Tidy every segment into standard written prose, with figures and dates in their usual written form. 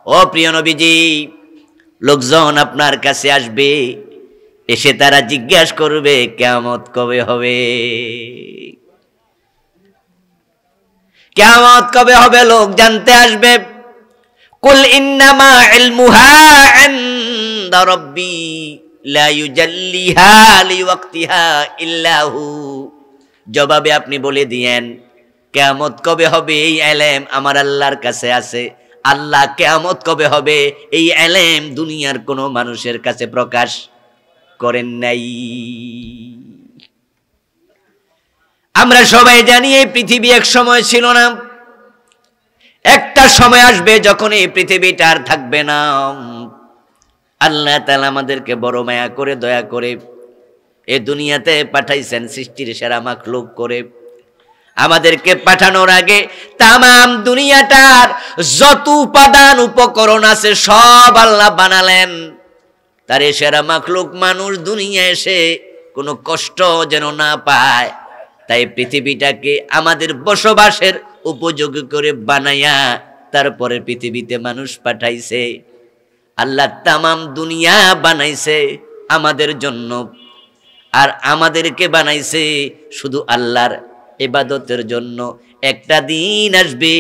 ও প্রিয় নবীজি, লোকজন আপনার কাছে আসবে, এসে তারা জিজ্ঞাসা করবে কিয়ামত কবে হবে, কিয়ামত কবে হবে লোক জানতে আসবে। কুল ইন্নামা ইলমুহা ইনদা রাব্বি লা ইউজাল্লিহা লিওয়াক্তিহা ইল্লা হু। জবাবে আপনি বলে দিয়েন কিয়ামত কবে হবে এই ইলম আমার আল্লাহর কাছে আছে। আল্লাহ কিয়ামত কবে হবে এই ইলম দুনিয়ার কোনো মানুষের কাছে প্রকাশ করেন নাই। আমরা সবাই জানি এই পৃথিবী এক সময় ছিল না, একটা সময় আসবে যখন এই পৃথিবীটা আর থাকবে না। আল্লাহ তাআলা আমাদেরকে বড় মায়া করে দয়া করে এই দুনিয়াতে পাঠাইছেন সৃষ্টির সেরা মাখলুক করে। আমাদেরকে পাঠানোর আগে তামাম দুনিয়াটার যত উপাদান উপকরণ আছে সব আল্লাহ বানালেন। তার সেরা মাখলুক মানুষ দুনিয়া এসে কোনো কষ্ট যেন না পায়, তাই পৃথিবীটাকে আমাদের বসবাসের উপযোগী করে বানায়া তারপরে পৃথিবীতে মানুষ পাঠাইছে। আল্লাহ তামাম দুনিয়া বানাইছে আমাদের জন্য, আর আমাদেরকে বানাইছে শুধু আল্লাহর ইবাদতের জন্য। একটা দিন আসবে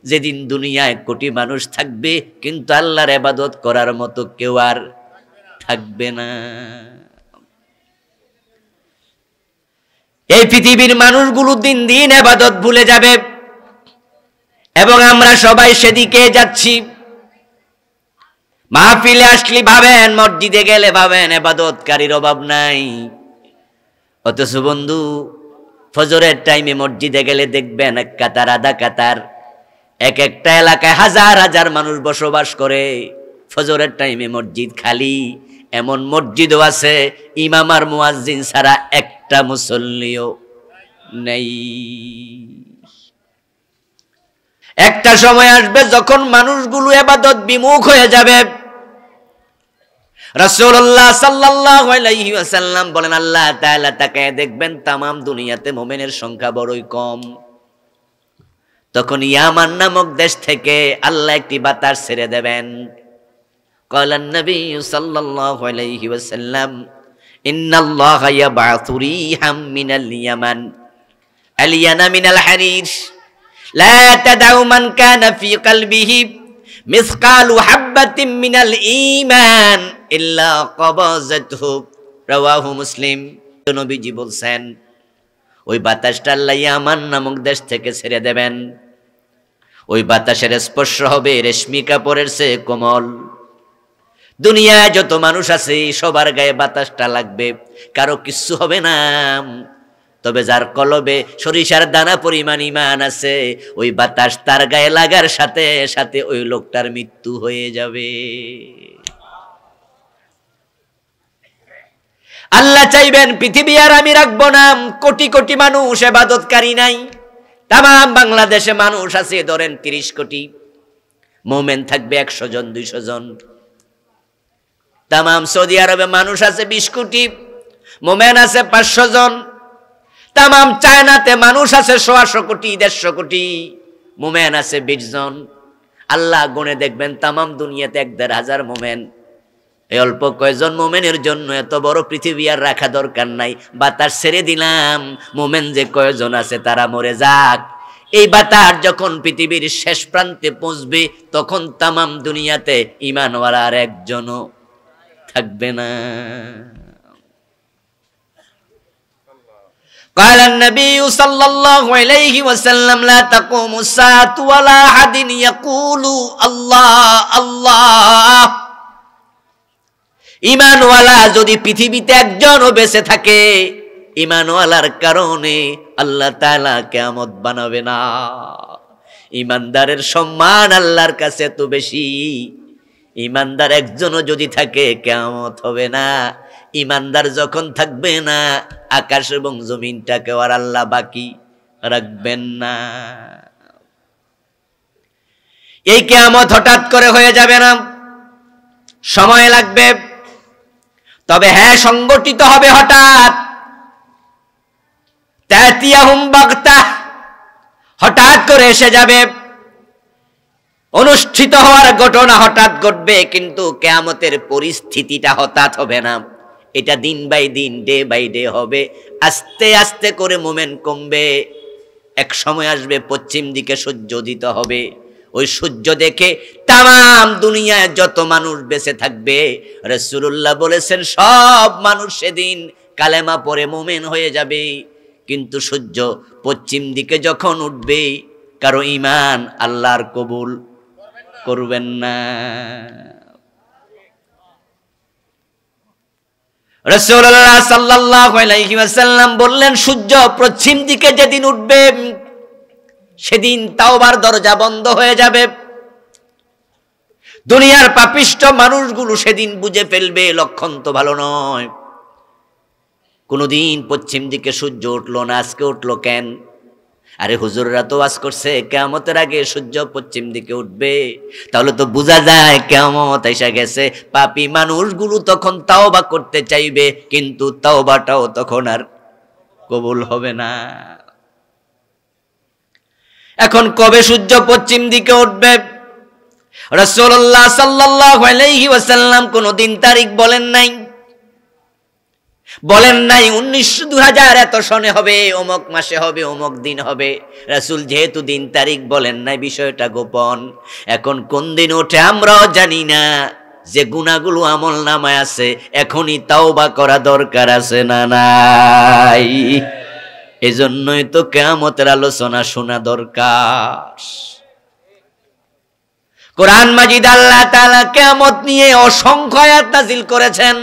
যেদিন দুনিয়ায় কোটি মানুষ থাকবে, কিন্তু আল্লাহর ইবাদত করার মতো কেউ আর থাকবে না। এই পৃথিবীর মানুষগুলো দিন দিন ইবাদত ভুলে যাবে, এবং আমরা সবাই সেদিকে যাচ্ছি। মাহফিলে আসলে ভাবেন, মসজিদে গেলে ভাবেন ইবাদতকারীর অভাব নাই, অথচ বন্ধু ফজরের টাইমে মসজিদে গেলে দেখবেন এক কাতার আধা কাতার, এক একটা এলাকায় হাজার হাজার মানুষ বসবাস করে। ফজরের টাইমে মসজিদ খালি, এমন মসজিদও আছে ইমাম আর মুয়াজ্জিন ছাড়া একটা মুসল্লিও নেই। একটা সময় আসবে যখন মানুষগুলো ইবাদত বিমুখ হয়ে যাবে। রাসূলুল্লাহ সাল্লাল্লাহু আলাইহি ওয়াসাল্লাম বলেন, আল্লাহ তাআলা তাকায় দেখবেন তামাম দুনিয়াতে মুমিনের সংখ্যা বড়ই কম। তখন ইয়ামান নামক দেশ থেকে আল্লাহ একটি বাতাস ছেড়ে দেবেন। ক্বালান নবী সাল্লাল্লাহু আলাইহি ওয়াসাল্লাম, ইন্নাল্লাহা ইয়াবআসু রিহাম মিনাল ইয়ামান আলিয়ানা মিনাল হারির লা তাদউ মান কানা ফি কলবিহি মিসকালু হাববাতিন মিনাল ঈমান ইল্লা কবাযাতহু। রাওয়াহু মুসলিম। নবীজি বলছেন ওই বাতাসটা আল্লাহ ইয়ামান নামক দেশ থেকে ছেড়ে দেবেন। ওই বাতাসের স্পর্শ হবে রেশমি কাপড়ের চেয়ে কোমল। দুনিয়ায় যত মানুষ আছে সবার গায়ে বাতাসটা লাগবে, কারো কিচ্ছু হবে না। তবে যার কলবে সরিষার দানা পরিমাণ ঈমান আছে, ওই বাতাস তার গায়ে লাগার সাথে সাথে ওই লোকটার মৃত্যু হয়ে যাবে। আল্লাহ চাইবেন পৃথিবী আর আমি রাখবো না। কোটি কোটি মানুষ ইবাদতকারী নাই। তামাম বাংলাদেশে মানুষ আছে ধরেন 30 কোটি, মুমিন থাকবে 100 জন 200 জন। তামাম সৌদি আরবে মানুষ আছে 20 কোটি, মুমিন আছে 500 জন। তামাম চায়নাতে মানুষ আছে 100 কোটি 150 কোটি, মুমিন আছে 20 জন। আল্লাহ গুনে দেখবেন তামাম দুনিয়াতে 1,500 মুমিন। এই অল্প কয়েকজন মুমিনের জন্য এত বড় পৃথিবী আর রাখা দরকার নাই। বাতাস ছেড়ে দিলাম, মুমিন যে কয়েকজন আছে তারা মরে যাক। এই বাতাস যখন পৃথিবীর শেষ প্রান্তে পৌঁছবে তখন তামাম দুনিয়াতে ঈমানওয়ালা আর একজনও থাকবে না। قال النبي صلى الله عليه وسلم لا تقوم الساعة ولا أحد يقول الله الله। ঈমানওয়ালা যদি পৃথিবীতে একজনও বেঁচে থাকে, ঈমানওয়ালার কারণে আল্লাহ তাআলা কিয়ামত বানাবে না। ঈমানদারের সম্মান আল্লাহর কাছে এত বেশি, ঈমানদার একজনও যদি থাকে কিয়ামত হবে না। ঈমানদার যখন থাকবে না, আকাশ এবং জমিনটাকে আর আল্লাহ বাকি রাখবেন না। এই কিয়ামত হঠাৎ করে হয়ে যাবে না, সময় লাগবে। তবে হ্যাঁ, সংগঠিত হবে হঠাৎ। তাতিয়াহুম বাগতাহ, হঠাৎ করে এসে যাবে। অনুষ্ঠিত হওয়ার ঘটনা হঠাৎ ঘটবে, কিন্তু কিয়ামতের পরিস্থিতিটা হঠাৎ হবে না। এটা দিন বাই দিন, ডে বাই ডে হবে। আস্তে আস্তে করে মোমেন্ট কমবে। এক সময় আসবে পশ্চিম দিকে সূর্য উদিত হবে। ওই সূর্য দেখে তাম দুনিয়ায় যত মানুষ বেঁচে থাকবে, রাসূলুল্লাহ বলেছেন সব মানুষ সেদিন কালেমা পড়ে মুমিন হয়ে যাবে। কিন্তু সূর্য পশ্চিম দিকে যখন উঠবে, কারো ঈমান আল্লাহর কবুল করবেন না। রাসূলুল্লাহ সাল্লাল্লাহু আলাইহি ওয়াসাল্লাম বললেন, সূর্য পশ্চিম দিকে যেদিন উঠবে সেদিন তাওবার দরজা বন্ধ হয়ে যাবে। দুনিয়ার পাপিষ্ঠ মানুষগুলো সেদিন বুঝে ফেলবে লক্ষণ তো ভালো নয়। কোনদিন পশ্চিম দিকে সূর্য উঠলো না, আজকে উঠলো কেন? আরে হুজুররা তো ওয়াজ করছে কিয়ামতের আগে সূর্য পশ্চিম দিকে উঠবে, তাহলে তো বোঝা যায় কিয়ামত এসে গেছে। পাপী মানুষগুলো তখন তাওবা করতে চাইবে, কিন্তু তাওবাটাও তখন আর কবুল হবে না। এখন কবে সূর্য পশ্চিম দিকে উঠবে? রাসূলুল্লাহ সাল্লাল্লাহু আলাইহি ওয়াসাল্লাম কোনদিন তারিখ বলেন নাই। 2000 এত সনে হবে, অমুক মাসে হবে, অমুক দিন হবে। রাসূল যেহেতু দিন তারিখ বলেন নাই, বিষয়টা গোপন। এখন কোন দিন ওঠে আমরাও জানি না। যে গুনাহগুলো আমল নামায় আছে, এখনই তাওবা করা দরকার আছে না নাই? এজন্যই তো কিয়ামতের আলোচনা শোনা দরকার। কোরআন মাজিদ আল্লাহ তাআলা কিয়ামত নিয়ে অসংখ্য আয়াত নাযিল করেছেন।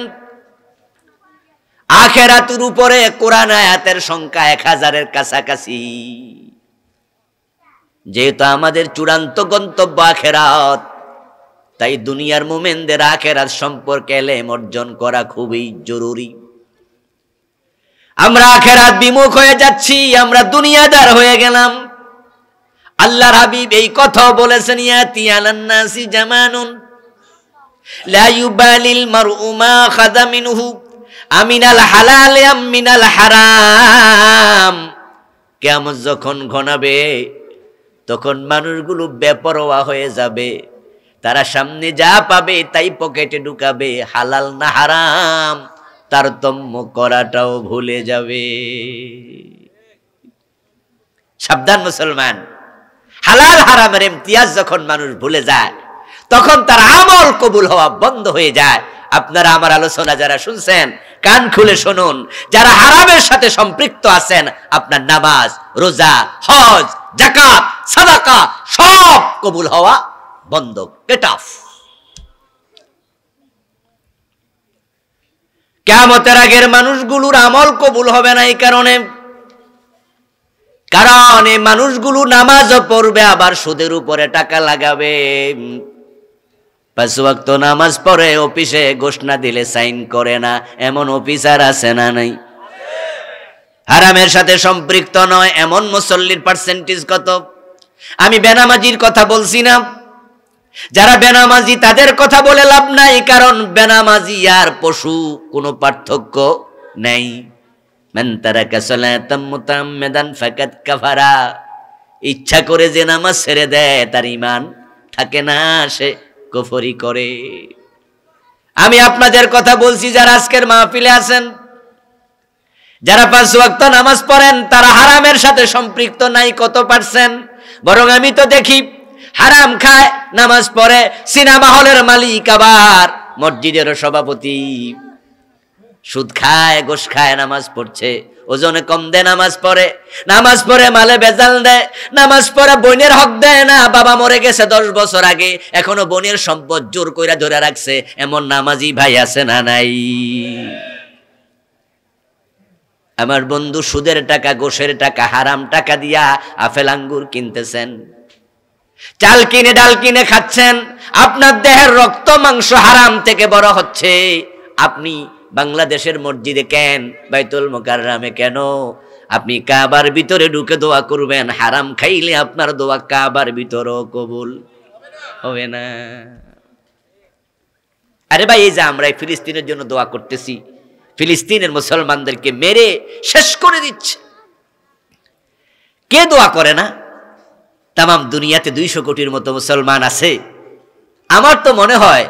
আখিরাতের উপরে কোরআন আয়াতের সংখ্যা 1000-এর কাছাকাছি। যেহেতু আমাদের চূড়ান্ত গন্তব্য আখিরাত, তাই দুনিয়ার মুমিনদের আখিরাত সম্পর্কে ইলম অর্জন করা খুবই জরুরি। আমরা আখিরাত বিমুখ হয়ে যাচ্ছি, আমরা দুনিয়াদার হয়ে গেলাম। আল্লাহর হাবিব এই কথা বলেছেন, ইয়াতি আলান নাসি জামানুন লা ইউবালিল মারউ মা খাযা মিনহু আমিনাল হালাল আম মিনাল হারাম। কিয়ামত যখন ঘনাবে, তখন মানুষগুলো বেপরোয়া হয়ে যাবে। তারা সামনে যা পাবে তাই পকেটে ঢুকাবে, হালাল না হারাম তারতম্য করাটাও ভুলে যাবে। সাবধান মুসলমান, হালাল হারামের ইমতিয়াজ যখন মানুষ ভুলে যায়, তখন তার আমল কবুল হওয়া বন্ধ হয়ে যায়। আপনারা আমার আলোচনা যারা শুনছেন, কান খুলে শুনুন। যারা হারামের সাথে সম্পৃক্ত আছেন, আপনার নামাজ, রোজা, হজ, যাকাত, সাদাকা সব কবুল হওয়া বন্ধ। Gate off. কিয়ামতের আগের মানুষগুলোর আমল কবুল হবে না। এই কারণ এই মানুষগুলো নামাজও পড়বে, আবার সুদের উপরে টাকা লাগাবে। 5 ওয়াক্ত নামাজ পড়ে, অফিসে ঘোষণা দিলে সাইন করে না, এমন অফিসার আছে না নাই? হারামের সাথে সম্পৃক্ত নয় এমন মুসল্লির পার্সেন্টেজ কত? আমি বেনামাজির কথা বলছি না। যারা বেনামাজি তাদের কথা বলে লাভ নাই, কারণ বেনামাজি আর পশু কোনো পার্থক্য নেই। মান তারাকা সালাতাম মুতাআম্মিদান ফাকাদ কাফারা। ইচ্ছা করে যে নামাজ ছেড়ে দেয়, তার ঈমান থাকে না, সে কুফরি করে। আমি আপনাদের কথা বলছি যারা আজকের মাহফিলে আছেন, যারা 5 ওয়াক্ত নামাজ পড়েন, তারা হারামের সাথে সম্পৃক্ত নাই কত পার্সেন্ট? বরং আমি তো দেখি হারাম খায়, নামাজ পড়ে, সিনেমা হলের মালিক, আবার মসজিদের সভাপতি। সুদ খায়, ঘুষ খায়, নামাজ পড়ছে, ওজনে কম দেয়, নামাজ পড়ে মালে বেজাল দেয়, নামাজ পড়ে বোনের হক দেয় না। বাবা মরে গেছে 10 বছর আগে, এখনো বোনের সম্পদ জোর কইরা ধরে রাখছে। এমন নামাজি ভাই আছে না নাই? আমার বন্ধু সুদের টাকা, ঘুষের টাকা, হারাম টাকা দিয়া আপেল আঙ্গুর কিনতেছেন, চাল কিনে ডাল কিনে খাচ্ছেন। আপনার দেহের রক্ত মাংস হারাম থেকে বড় হচ্ছে। আপনি বাংলাদেশের মসজিদে কেন, বাইতুল মুকাররমে কেন? আপনি কাবার ভিতরে ঢুকে দোয়া করবেন, হারাম খাইলে আপনার দোয়া কাবার ভিতরেও কবুল হবে না। আরে ভাই, এই যে আমরা ফিলিস্তিনের জন্য দোয়া করতেছি, ফিলিস্তিনের মুসলমানদেরকে মেরে শেষ করে দিচ্ছে। কে দোয়া করে না? তামাম দুনিয়াতে 200 কোটির মতো মুসলমান আছে। আমার তো মনে হয়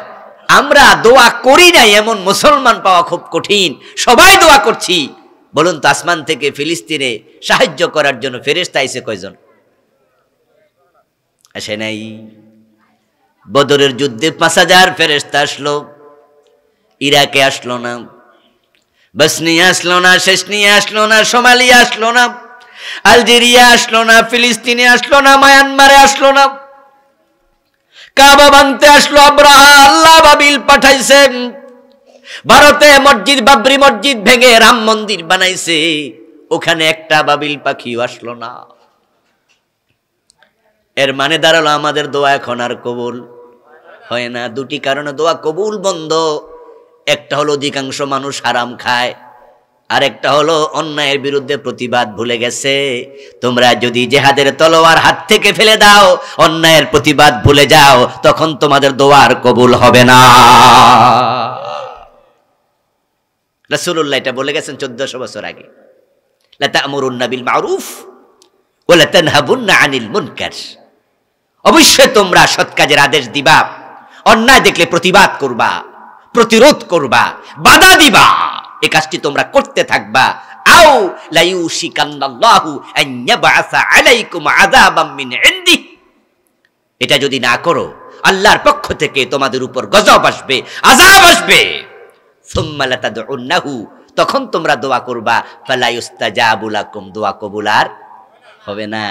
আমরা দোয়া করি নাই এমন মুসলমান পাওয়া খুব কঠিন। সবাই দোয়া করছি। বলুন তো, আসমান থেকে ফিলিস্তিনে সাহায্য করার জন্য ফেরেশতা আইছে কয়জন? আসে নাই। বদরের যুদ্ধে 5000 ফেরেশতা আসলো, ইরাকে আসলো না, বসনিয়া আসলো না, শেষনিয়া আসলো না, সোমালিয়া আসলো না, আলজেরিয়া আসলো না, ফিলিস্তিনে আসলো না, মায়ানমারে আসলো না, কাবা ভাঙতে আসলো আব্রাহা, আল্লাহ বাবিল পাঠাইছেন। ভারতে মসজিদ, বাবরি মসজিদ ভেঙে রাম মন্দির বানাইছে, ওখানে একটা বাবিল পাখিও আসলো না। এর মানে দাঁড়ালো আমাদের দোয়া এখন আর কবুল হয় না। দুটি কারণে দোয়া কবুল বন্ধ। একটা হলো অধিকাংশ মানুষ হারাম খায়, আর একটা হলো অন্যায়ের বিরুদ্ধে প্রতিবাদ ভুলে গেছে। তোমরা যদি জিহাদের তলোয়ার হাত থেকে ফেলে দাও, অন্যায়ের প্রতিবাদ ভুলে যাও, তখন তোমাদের দোয়া আর কবুল হবে না। রাসূলুল্লাহ এটা বলে গেছেন 1400 বছর আগে। লা তা'মুরুন্না বিল মা'রুফ ওয়া লা তানহাবুন্না আনিল মুনকার। অবশ্যই তোমরা সৎ কাজের আদেশ দিবা, অন্যায় দেখলে প্রতিবাদ করবা, প্রতিরোধ করবা, বাধা দিবা, এই কাজটি তোমরা করতে থাকবা। আও লা ইউশিকান্নাল্লাহু আন ইয়াবআসা আলাইকুম আযাবাম মিন ইনদি। এটা যদি না করো, আল্লাহর পক্ষ থেকে তোমাদের উপর গজব আসবে, আযাব আসবে। সুম্মা লাতাদউন্নাহু, তখন তোমরা দোয়া করবা, ফালা ইউস্তাজাবু লাকুম, দোয়া কবুল আর হবে না।